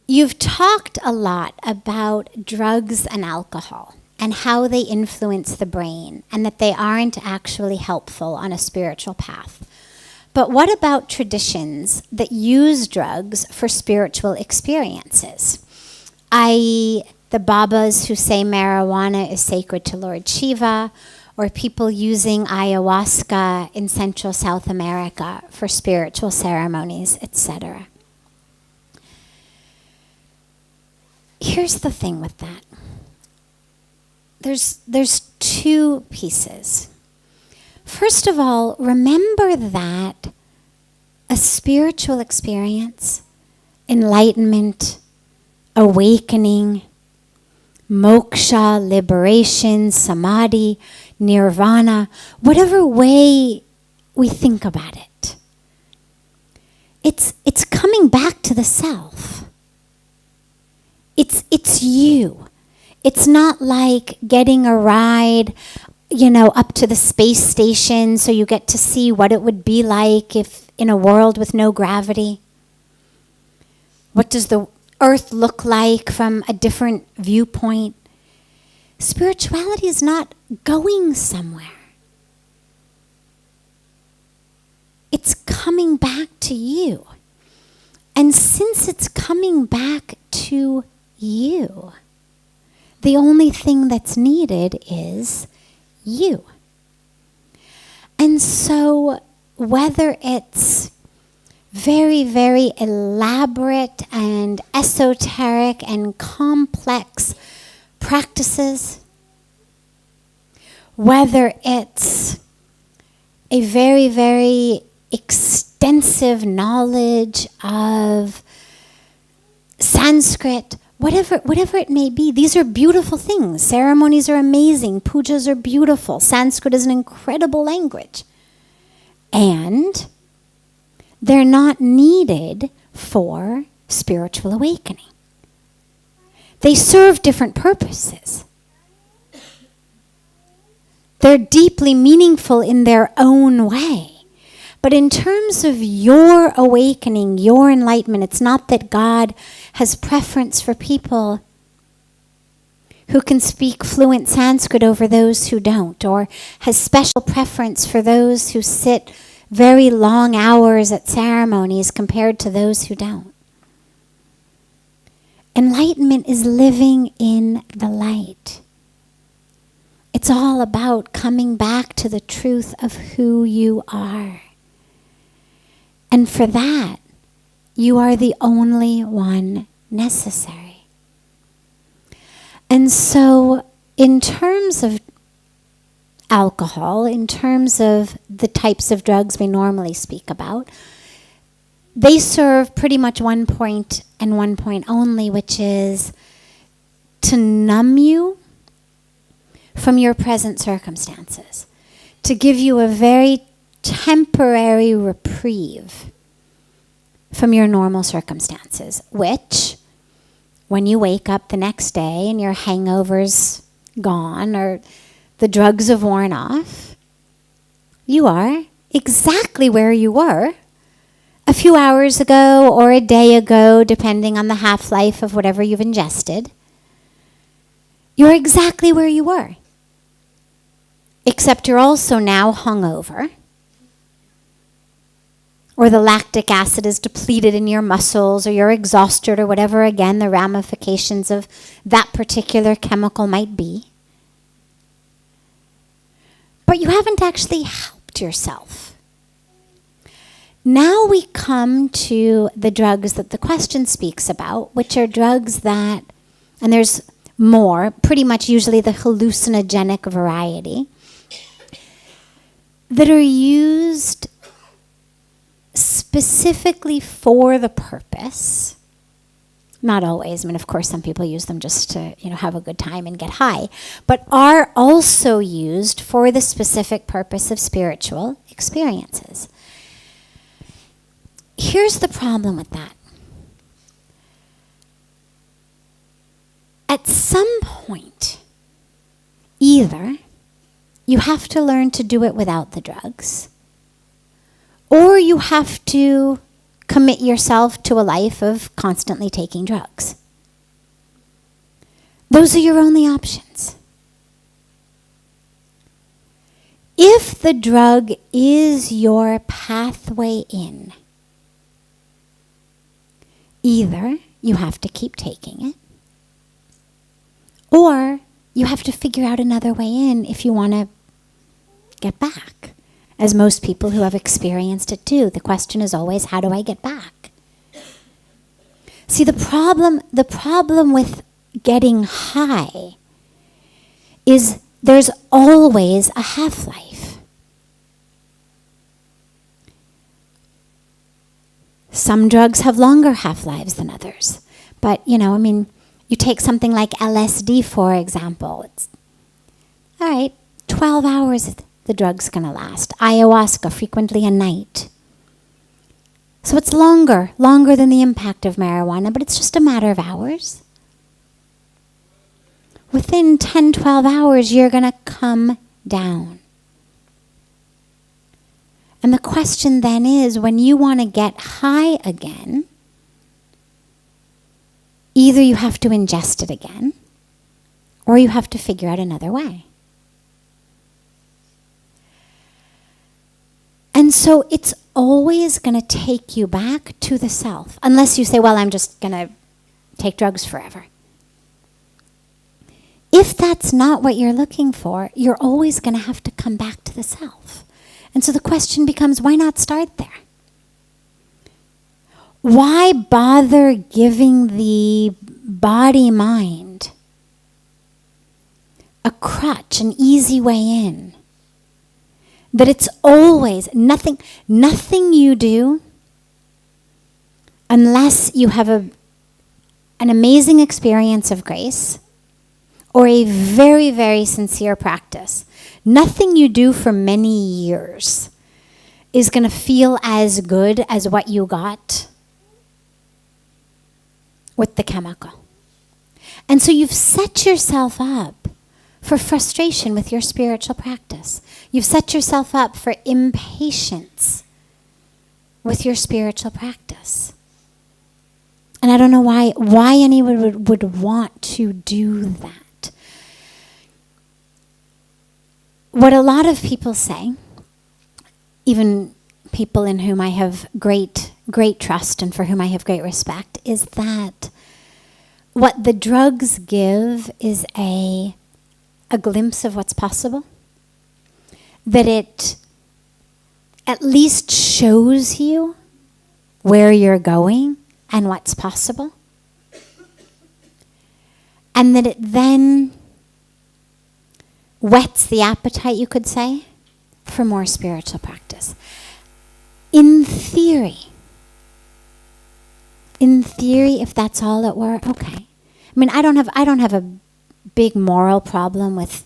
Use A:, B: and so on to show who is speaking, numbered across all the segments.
A: You've talked a lot about drugs and alcohol and how they influence the brain and that they aren't actually helpful on a spiritual path. But what about traditions that use drugs for spiritual experiences? I.e., the Babas who say marijuana is sacred to Lord Shiva, or people using ayahuasca in Central South America for spiritual ceremonies, etc. Here's the thing with that. There's two pieces. First of all, remember that a spiritual experience, enlightenment, awakening, moksha, liberation, samadhi, nirvana, whatever way we think about it, it's coming back to the self. It's you. It's not like getting a ride, up to the space station so you get to see what it would be like if in a world with no gravity. What does the earth look like from a different viewpoint? Spirituality is not going somewhere. It's coming back to you. And since it's coming back to you, the only thing that's needed is you. And so whether it's very, very elaborate and esoteric and complex practices, whether it's a very, very extensive knowledge of Sanskrit, whatever it may be, these are beautiful things. Ceremonies are amazing. Pujas are beautiful. Sanskrit is an incredible language. And they're not needed for spiritual awakening. They serve different purposes. They're deeply meaningful in their own way. But in terms of your awakening, your enlightenment, it's not that God has preference for people who can speak fluent Sanskrit over those who don't, or has special preference for those who sit very long hours at ceremonies compared to those who don't. Enlightenment is living in the light. It's all about coming back to the truth of who you are. And for that, you are the only one necessary. And so, in terms of alcohol, in terms of the types of drugs we normally speak about, they serve pretty much one point and one point only, which is to numb you from your present circumstances, to give you a very temporary reprieve from your normal circumstances, which, when you wake up the next day and your hangover's gone or the drugs have worn off, you are exactly where you were a few hours ago or a day ago, depending on the half-life of whatever you've ingested. You're exactly where you were, except you're also now hungover, or the lactic acid is depleted in your muscles, or you're exhausted, or whatever, again, the ramifications of that particular chemical might be. But you haven't actually helped yourself. Now we come to the drugs that the question speaks about, which are drugs that, and there's more, pretty much usually the hallucinogenic variety, that are used specifically for the purpose, not always, of course some people use them just to, have a good time and get high, but are also used for the specific purpose of spiritual experiences. Here's the problem with that. At some point, either you have to learn to do it without the drugs, or you have to commit yourself to a life of constantly taking drugs. Those are your only options. If the drug is your pathway in, either you have to keep taking it, or you have to figure out another way in if you want to get back. As most people who have experienced it do, the question is always, how do I get back? See, the problem with getting high is there's always a half-life. Some drugs have longer half-lives than others. But, you take something like LSD, for example. It's, all right, 12 hours the drug's going to last. Ayahuasca, frequently a night. So it's longer than the impact of marijuana, but it's just a matter of hours. Within 10, 12 hours, you're going to come down. And the question then is, when you want to get high again, either you have to ingest it again, or you have to figure out another way. And so it's always going to take you back to the self, unless you say, well, I'm just going to take drugs forever. If that's not what you're looking for, you're always going to have to come back to the self. And so the question becomes, why not start there? Why bother giving the body-mind a crutch, an easy way in? That it's always, nothing you do, unless you have an amazing experience of grace, or a very, very sincere practice, nothing you do for many years is going to feel as good as what you got with the chemical. And so you've set yourself up for frustration with your spiritual practice. You've set yourself up for impatience with your spiritual practice. And I don't know why anyone would want to do that. What a lot of people say, even people in whom I have great trust and for whom I have great respect, is that what the drugs give is a glimpse of what's possible. That it at least shows you where you're going and what's possible. And that it then whets the appetite, you could say, for more spiritual practice. In theory, if that's all it were, okay. I mean, I don't have a big moral problem with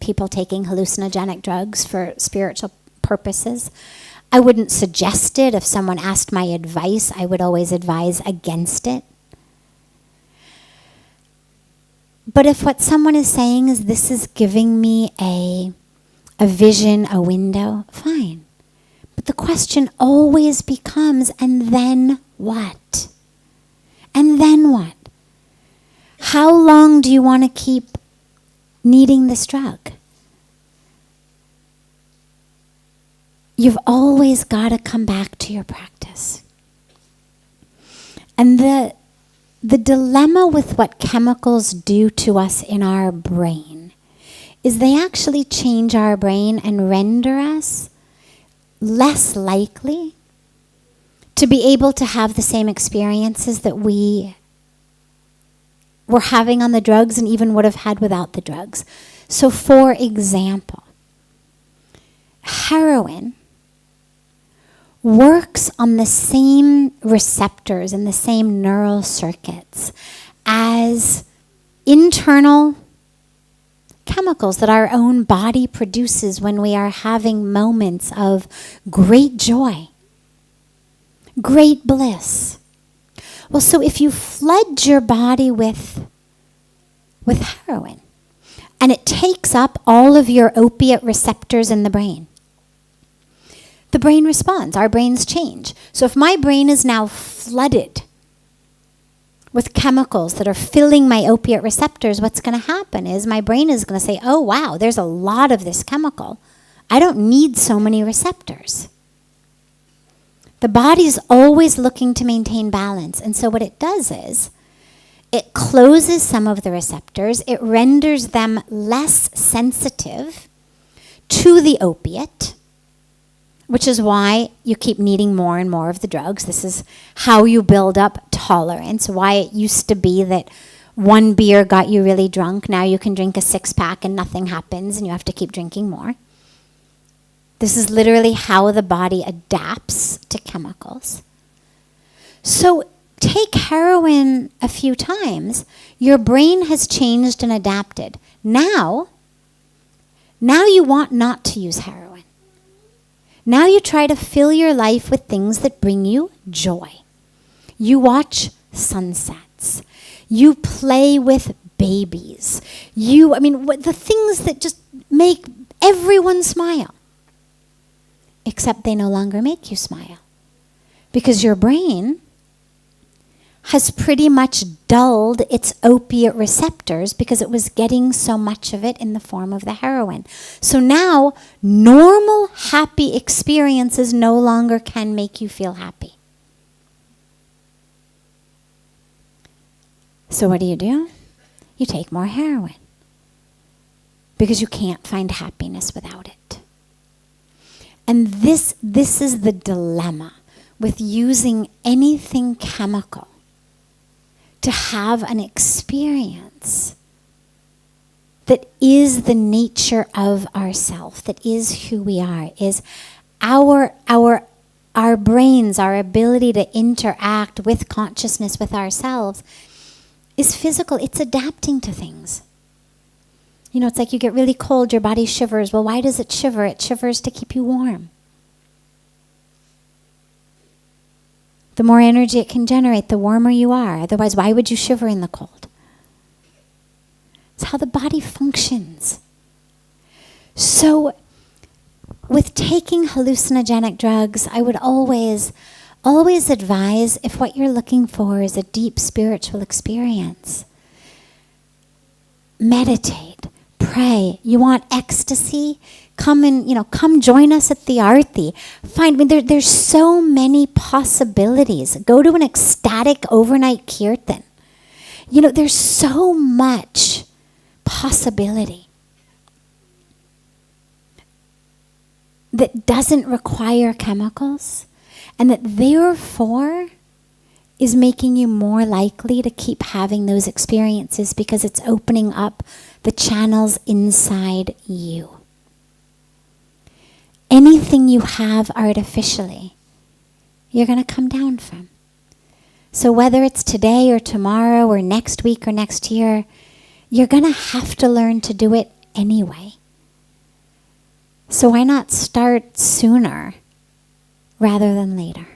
A: people taking hallucinogenic drugs for spiritual purposes. I wouldn't suggest it. If someone asked my advice, I would always advise against it. But if what someone is saying is, this is giving me a vision, a window, fine. But the question always becomes, and then what? And then what? How long do you want to keep needing this drug? You've always got to come back to your practice. And the dilemma with what chemicals do to us in our brain is they actually change our brain and render us less likely to be able to have the same experiences that we were having on the drugs and even would have had without the drugs. So for example, heroin works on the same receptors and the same neural circuits as internal chemicals that our own body produces when we are having moments of great joy, great bliss. Well, so if you flood your body with heroin, and it takes up all of your opiate receptors in the brain, the brain responds. Our brains change. So if my brain is now flooded with chemicals that are filling my opiate receptors, what's going to happen is my brain is going to say, oh, wow, there's a lot of this chemical. I don't need so many receptors. The body's always looking to maintain balance. And so what it does is it closes some of the receptors. It renders them less sensitive to the opiate, which is why you keep needing more and more of the drugs. This is how you build up tolerance, why it used to be that one beer got you really drunk. Now you can drink a 6-pack and nothing happens and you have to keep drinking more. This is literally how the body adapts to chemicals. So take heroin a few times, your brain has changed and adapted. Now you want not to use heroin. Now you try to fill your life with things that bring you joy. You watch sunsets. You play with babies. The things that just make everyone smile. Except they no longer make you smile. Because your brain has pretty much dulled its opiate receptors because it was getting so much of it in the form of the heroin. So now, normal happy experiences no longer can make you feel happy. So what do? You take more heroin. Because you can't find happiness without it. And this is the dilemma with using anything chemical to have an experience that is the nature of ourself, that is who we are, is our brains, our ability to interact with consciousness, with ourselves, is physical. It's adapting to things. It's like you get really cold, your body shivers. Well, why does it shiver? It shivers to keep you warm. The more energy it can generate, the warmer you are. Otherwise, why would you shiver in the cold? It's how the body functions. So, with taking hallucinogenic drugs, I would always advise, if what you're looking for is a deep spiritual experience, meditate. Pray. You want ecstasy? Come join us at the Aarti. There's so many possibilities. Go to an ecstatic overnight kirtan. There's so much possibility that doesn't require chemicals and that therefore is making you more likely to keep having those experiences because it's opening up the channels inside you. Anything you have artificially, you're going to come down from. So whether it's today or tomorrow or next week or next year, you're going to have to learn to do it anyway. So why not start sooner rather than later?